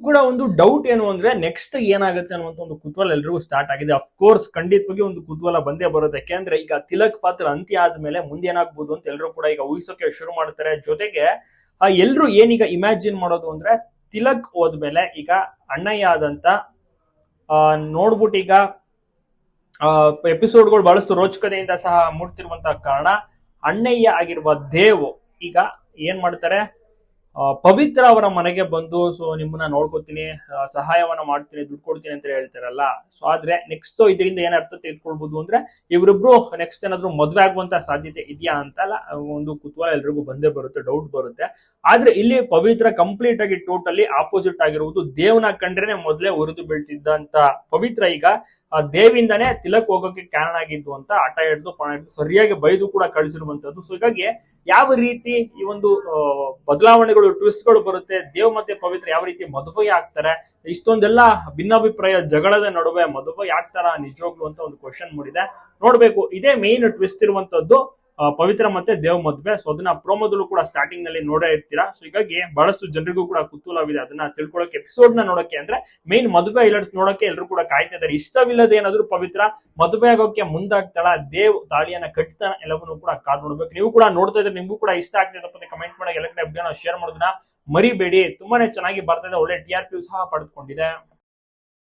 ಕೂಡ ಒಂದು ಡೌಟ್ ಏನು ಅಂದ್ರೆ ನೆಕ್ಸ್ಟ್ ಏನಾಗುತ್ತೆ ಅನ್ನುವಂತ ಒಂದು ಕುತೂಹಲ ಎಲ್ರಿಗೂ ಸ್ಟಾರ್ಟ್ ಆಗಿದೆ. ಅಫ್ಕೋರ್ಸ್ ಖಂಡಿತವಾಗಿ ಒಂದು ಕುತೂಹಲ ಬಂದೇ ಬರುತ್ತೆ. ಯಾಕೆಂದ್ರೆ ಈಗ ತಿಲಕ್ ಪಾತ್ರ ಅಂತ್ಯ ಆದ್ಮೇಲೆ ಮುಂದೆ ಏನಾಗ್ಬೋದು ಅಂತ ಎಲ್ಲರೂ ಕೂಡ ಈಗ ಊಹಿಸೋಕೆ ಶುರು ಮಾಡ್ತಾರೆ. ಜೊತೆಗೆ ಎಲ್ರು ಏನೀಗ ಇಮ್ಯಾಜಿನ್ ಮಾಡೋದು ಅಂದ್ರೆ ತಿಲಕ್ ಹೋದ್ಮೇಲೆ ಈಗ ಅಣ್ಣಯ್ಯ ಆದಂತ ನೋಡ್ಬಿಟ್ಟು ಈಗ ಎಪಿಸೋಡ್ಗಳು ಬಹಳಷ್ಟು ರೋಚಕತೆಯಿಂದ ಸಹ ಮೂಡ್ತಿರುವಂತಹ ಕಾರಣ ಅಣ್ಣಯ್ಯ ಆಗಿರುವ ದೇವ್ ಈಗ ಏನ್ ಮಾಡ್ತಾರೆ, ಪವಿತ್ರ ಅವರ ಮನೆಗೆ ಬಂದು ಸೊ ನಿಮ್ಮನ್ನ ನೋಡ್ಕೋತೀನಿ, ಸಹಾಯವನ್ನ ಮಾಡ್ತೀನಿ, ದುಡ್ಡು ಕೊಡ್ತೀನಿ ಅಂತ ಹೇಳ್ತಾರಲ್ಲ. ಸೊ ಆದ್ರೆ ನೆಕ್ಸ್ಟ್ ಇದರಿಂದ ಏನ್ ಅರ್ಥ ತೆಗೆದುಕೊಳ್ಬಹುದು ಅಂದ್ರೆ ಇವರಿಬ್ರು ನೆಕ್ಸ್ಟ್ ಏನಾದ್ರು ಮದ್ವೆ ಆಗುವಂತ ಸಾಧ್ಯತೆ ಇದೆಯಾ ಅಂತಲ್ಲ ಒಂದು ಕುತೂಹಲ ಎಲ್ರಿಗೂ ಬಂದೇ ಬರುತ್ತೆ, ಡೌಟ್ ಬರುತ್ತೆ. ಆದ್ರೆ ಇಲ್ಲಿ ಪವಿತ್ರ ಕಂಪ್ಲೀಟ್ ಆಗಿ ಟೋಟಲಿ ಆಪೋಸಿಟ್ ಆಗಿರುವುದು. ದೇವ್ನ ಕಂಡ್ರೇನೆ ಮೊದಲೇ ಉರಿದು ಬೀಳ್ತಿದ್ದಂತ ಪವಿತ್ರ ಈಗ ದೇವಿಂದಾನೇ ತಿಲಕ್ ಹೋಗೋಕೆ ಕಾರಣ ಆಗಿದ್ದು ಅಂತ ಹಠ ಹಿಡಿದು ಪಣ ಹಿಡಿದು ಸರಿಯಾಗಿ ಬೈದು ಕೂಡ ಕಳಿಸಿರುವಂತದ್ದು. ಸೊ ಹೀಗಾಗಿ ಯಾವ ರೀತಿ ಈ ಒಂದು ಬದಲಾವಣೆಗಳು ಟ್ವಿಸ್ಟ್ ಗಳು ಬರುತ್ತೆ, ದೇವ್ ಮತ್ತೆ ಪವಿತ್ರ ಯಾವ ರೀತಿ ಮದುವೆ ಆಗ್ತಾರೆ, ಇಷ್ಟೊಂದೆಲ್ಲ ಭಿನ್ನಾಭಿಪ್ರಾಯ ಜಗಳದ ನಡುವೆ ಮದುವೆ ಆಗ್ತಾರ ನಿಜವಾಗ್ಲು ಅಂತ ಒಂದು ಕ್ವಶನ್ ಮೂಡಿದೆ. ನೋಡ್ಬೇಕು. ಇದೇ ಮೇನ್ ಟ್ವಿಸ್ಟ್ ಇರುವಂತದ್ದು ಪವಿತ್ರ ಮತ್ತೆ ದೇವ್ ಮದ್ವೆ. ಸೊ ಅದನ್ನ ಪ್ರೋಮೋದಲ್ಲೂ ಕೂಡ ಸ್ಟಾರ್ಟಿಂಗ್ ನಲ್ಲಿ ನೋಡೇ ಇರ್ತೀರಾ. ಸೊ ಹೀಗಾಗಿ ಬಹಳಷ್ಟು ಜನರಿಗೂ ಕೂಡ ಕುತೂಹಲವಿದೆ ಅದನ್ನ ತಿಳ್ಕೊಳಕ್ಕೆ, ಎಪಿಸೋಡ್ ನ ನೋಡಕ್ಕೆ. ಅಂದ್ರೆ ಮೇನ್ ಮದುವೆ ಹೈಲೈಟ್ಸ್ ನೋಡಕ್ಕೆ ಎಲ್ಲರೂ ಕೂಡ ಕಾಯ್ತಾ ಇದ್ದಾರೆ. ಇಷ್ಟವಿಲ್ಲದೆ ಏನಾದ್ರು ಪವಿತ್ರ ಮದುವೆ ಆಗೋಕೆ ಮುಂದಾಗ್ತಾಳ, ದೇವ್ ತಾಳಿಯನ್ನ ಕಟ್ತಾನ, ಎಲ್ಲವನ್ನೂ ಕೂಡ ಕಾದ್ ನೋಡ್ಬೇಕು. ನೀವು ಕೂಡ ನೋಡ್ತಾ ಇದ್ರೆ ನಿಮ್ಗೂ ಕೂಡ ಇಷ್ಟ ಆಗ್ತಿದೆ ಕಮೆಂಟ್ ಮಾಡಿ, ಎಲ್ಲ ಕಡೆ ಶೇರ್ ಮಾಡೋದನ್ನ ಮರಿಬೇಡಿ. ತುಂಬಾನೇ ಚೆನ್ನಾಗಿ ಬರ್ತಾ ಇದೆ, ಒಳ್ಳೆ TRP ಸಹ ಪಡೆದುಕೊಂಡಿದೆ.